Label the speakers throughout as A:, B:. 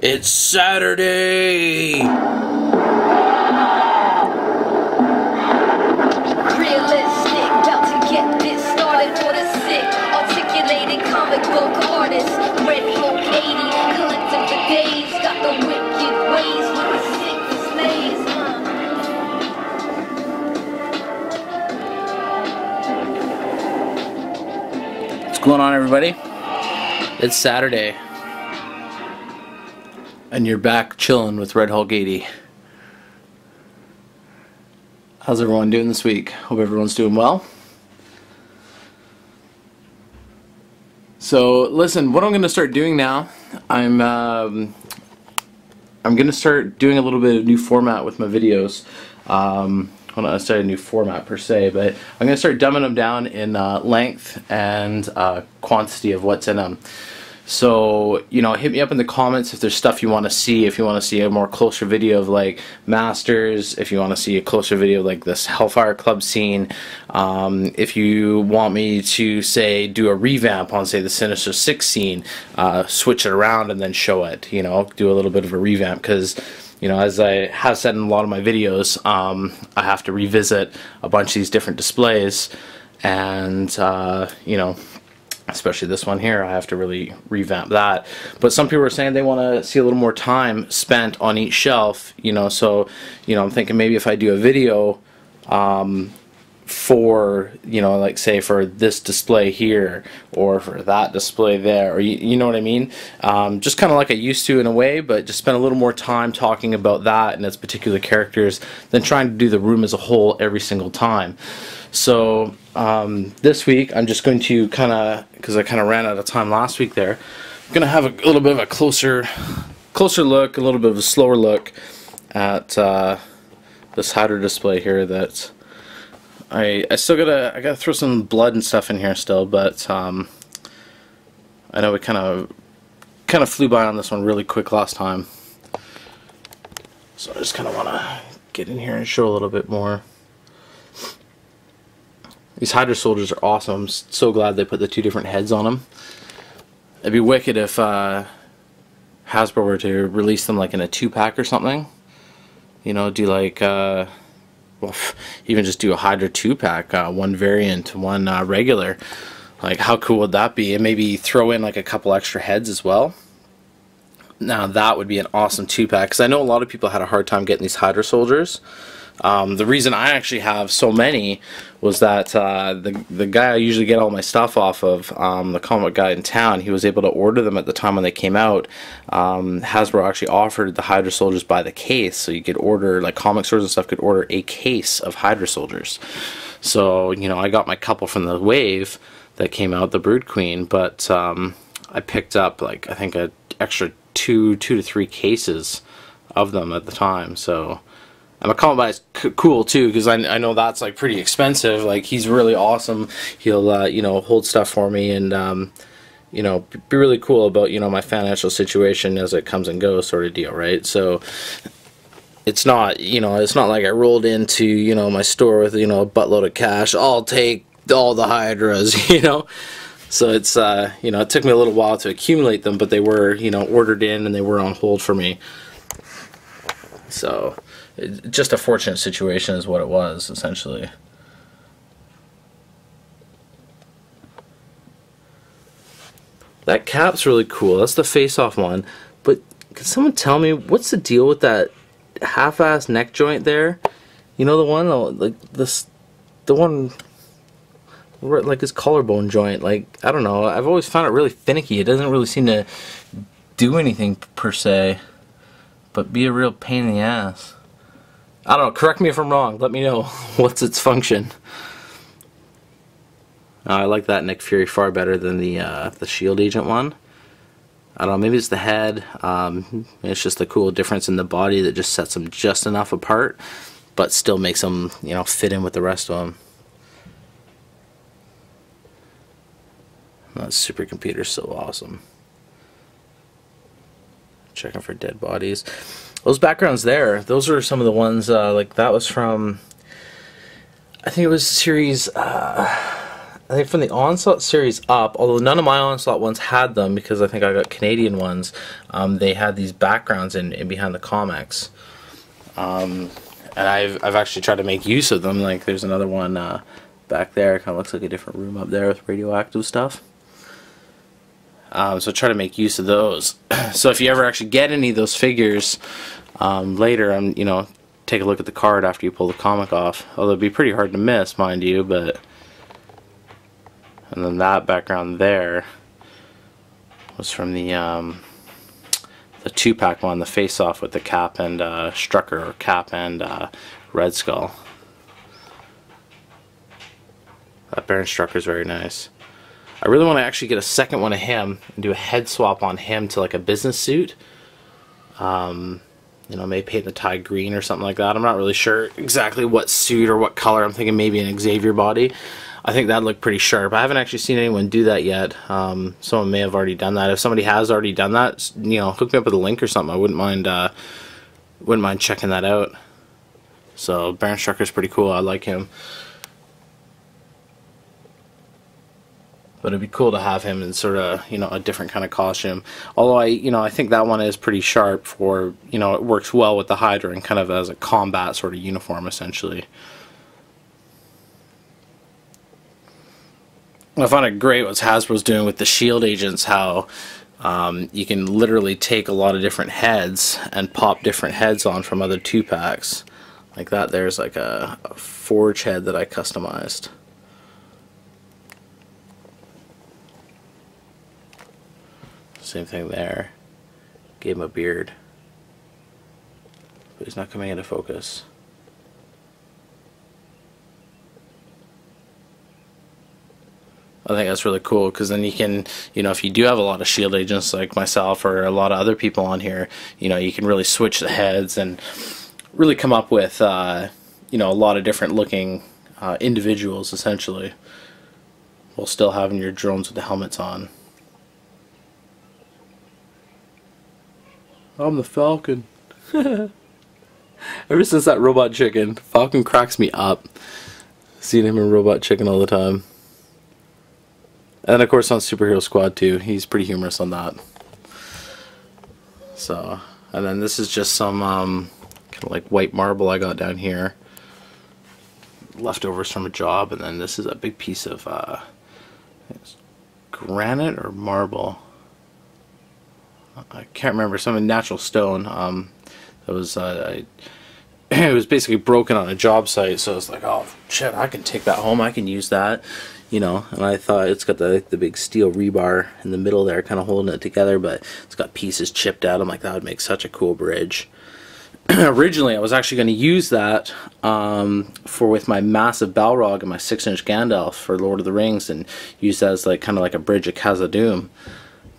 A: It's Saturday!
B: Realistic, about to get this started for the sick. Articulated comic book artist, RedHulk80, collecting for days. Got the wicked ways with the sick displays.
A: What's going on, everybody? It's Saturday. And you're back chilling with RedHulk80. How's everyone doing this week? Hope everyone's doing well. So listen, what I'm going to start doing now, I'm going to start doing a little bit of new format with my videos. Well, not necessarily a new format per se, but I'm going to start dumbing them down in length and quantity of what's in them. So, you know, hit me up in the comments if there's stuff you want to see, if you want to see a more closer video of like Masters, if you want to see a closer video of like this Hellfire Club scene, if you want me to say do a revamp on say the Sinister Six scene, switch it around and then show it, you know, do a little bit of a revamp because, you know, as I have said in a lot of my videos, I have to revisit a bunch of these different displays and, you know, especially this one here, I have to really revamp that. But some people are saying they want to see a little more time spent on each shelf, you know, so, you know, I'm thinking maybe if I do a video for, you know, like say for this display here or for that display there, or you know what I mean, just kind of like I used to in a way, but just spend a little more time talking about that and its particular characters than trying to do the room as a whole every single time. So this week I'm just going to kind of, because I kind of ran out of time last week there, I'm going to have a little bit of a closer look, a little bit of a slower look at this Hydra display here that I gotta throw some blood and stuff in here still, but I know we kind of flew by on this one really quick last time, so I just kind of want to get in here and show a little bit more. These Hydra soldiers are awesome. I'm so glad they put the two different heads on them. It'd be wicked if Hasbro were to release them like in a 2-pack or something. You know, do like well, even just do a Hydra 2-pack, one variant, one regular. Like, how cool would that be? And maybe throw in like a couple extra heads as well. Now that would be an awesome 2-pack, because I know a lot of people had a hard time getting these Hydra soldiers. The reason I actually have so many was that the guy I usually get all my stuff off of, the comic guy in town, he was able to order them at the time when they came out. Hasbro actually offered the Hydra soldiers by the case, so you could order, like comic stores and stuff could order a case of Hydra soldiers. So, you know, I got my couple from the wave that came out, the Brood Queen, but I picked up like I think an extra two to three cases of them at the time. So and my comic guy is cool too, because I know that's like pretty expensive. Like, he's really awesome. He'll you know, hold stuff for me and you know, be really cool about, you know, my financial situation as it comes and goes, sort of deal, right? So it's not, you know, it's not like I rolled into, you know, my store with, you know, a buttload of cash. I'll take all the Hydras, you know. So it's you know, it took me a little while to accumulate them, but they were, you know, ordered in and they were on hold for me. So just a fortunate situation is what it was, essentially. That cap's really cool. That's the face-off one. But can someone tell me what's the deal with that half-ass neck joint there? You know, the one like this, the one like his collarbone joint. Like, I don't know. I've always found it really finicky. It doesn't really seem to do anything per se, but be a real pain in the ass. I don't know, correct me if I'm wrong, let me know what's its function. I like that Nick Fury far better than the Shield Agent one. I don't know, maybe it's the head, it's just a cool difference in the body that just sets them just enough apart, but still makes them, you know, fit in with the rest of them. That supercomputer's so awesome. Checking for dead bodies. Those backgrounds there, those are some of the ones, like that was from, I think it was series I think from the Onslaught series up, although none of my Onslaught ones had them because I think I got Canadian ones, they had these backgrounds in behind the comics. And I've actually tried to make use of them. Like there's another one back there, kind of looks like a different room up there with radioactive stuff. So try to make use of those. So if you ever actually get any of those figures later, you know, take a look at the card after you pull the comic off. Although it'd be pretty hard to miss, mind you, but... And then that background there was from the 2-pack one, the face-off with the Cap and Strucker, or Cap and Red Skull. That Baron Strucker is very nice. I really want to actually get a second one of him and do a head swap on him to like a business suit. You know, maybe paint the tie green or something like that. I'm not really sure exactly what suit or what color. I'm thinking maybe an Xavier body. I think that'd look pretty sharp. I haven't actually seen anyone do that yet. Someone may have already done that. If somebody has already done that, you know, hook me up with a link or something. I wouldn't mind checking that out. So Baron Strucker's pretty cool. I like him. But it'd be cool to have him in sort of, you know, a different kind of costume. Although I think that one is pretty sharp for, you know, it works well with the Hydra and kind of as a combat sort of uniform essentially. I find it great what Hasbro's doing with the shield agents, how you can literally take a lot of different heads and pop different heads on from other 2-packs. Like that there's like a Forge head that I customized. Same thing there. Gave him a beard. But he's not coming into focus. I think that's really cool because then you can, you know, if you do have a lot of shield agents like myself or a lot of other people on here, you know, you can really switch the heads and really come up with, you know, a lot of different looking individuals essentially, while still having your drones with the helmets on. I'm the Falcon. Ever since that Robot Chicken, Falcon cracks me up. Seeing him in Robot Chicken all the time. And of course on Superhero Squad too, he's pretty humorous on that. So, and then this is just some kind of like white marble I got down here. Leftovers from a job, and then this is a big piece of granite or marble. I can't remember, some natural stone. That was it was basically broken on a job site, so it's like, oh shit, I can take that home, I can use that, you know. And I thought it's got the big steel rebar in the middle there, kind of holding it together, but it's got pieces chipped out. I'm like, that would make such a cool bridge. Originally, I was actually going to use that with my massive Balrog and my 6-inch Gandalf for Lord of the Rings, and use that as like kind of like a bridge of Khazad-dûm.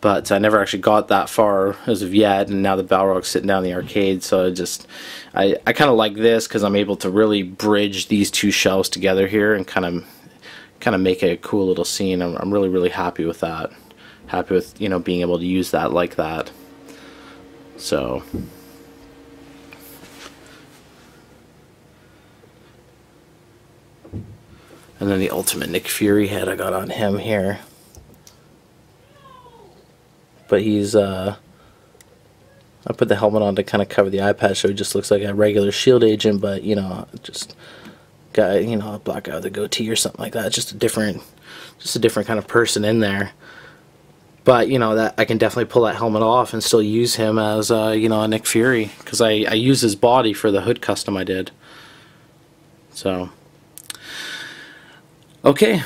A: But I never actually got that far as of yet, and now the Balrog's sitting down in the arcade, so I kind of like this because I'm able to really bridge these two shelves together here and kind of make a cool little scene. I'm really happy with that. Happy with, you know, being able to use that like that. So and then the ultimate Nick Fury head I got on him here. But he's, I put the helmet on to kind of cover the eye patch so he just looks like a regular shield agent, but, you know, just guy, you know, a black guy with a goatee or something like that. Just a different kind of person in there. But, you know, that I can definitely pull that helmet off and still use him as, you know, a Nick Fury, because I use his body for the hood custom I did. So, okay.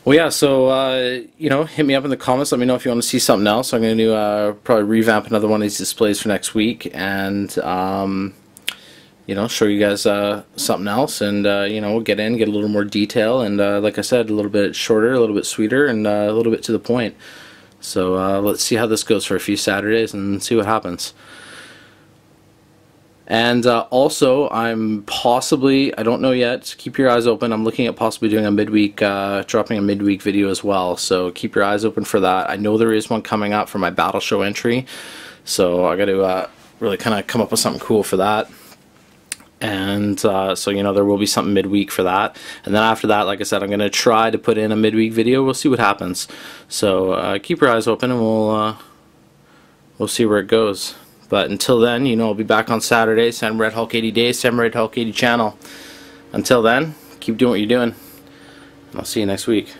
A: Well, yeah, so, you know, hit me up in the comments. Let me know if you want to see something else. I'm going to probably revamp another one of these displays for next week and, you know, show you guys something else. And, you know, we'll get a little more detail. And, like I said, a little bit shorter, a little bit sweeter, and a little bit to the point. So, let's see how this goes for a few Saturdays and see what happens. And also, I'm possibly, I don't know yet, keep your eyes open, I'm looking at possibly doing a midweek, dropping a midweek video as well, so keep your eyes open for that. I know there is one coming up for my Battle Show entry, so I got to really kind of come up with something cool for that. And so, you know, there will be something midweek for that. And then after that, like I said, I'm going to try to put in a midweek video. We'll see what happens. So keep your eyes open, and we'll see where it goes. But until then, you know, I'll be back on Saturday. Same RedHulk80 day, same RedHulk80 channel. Until then, keep doing what you're doing. And I'll see you next week.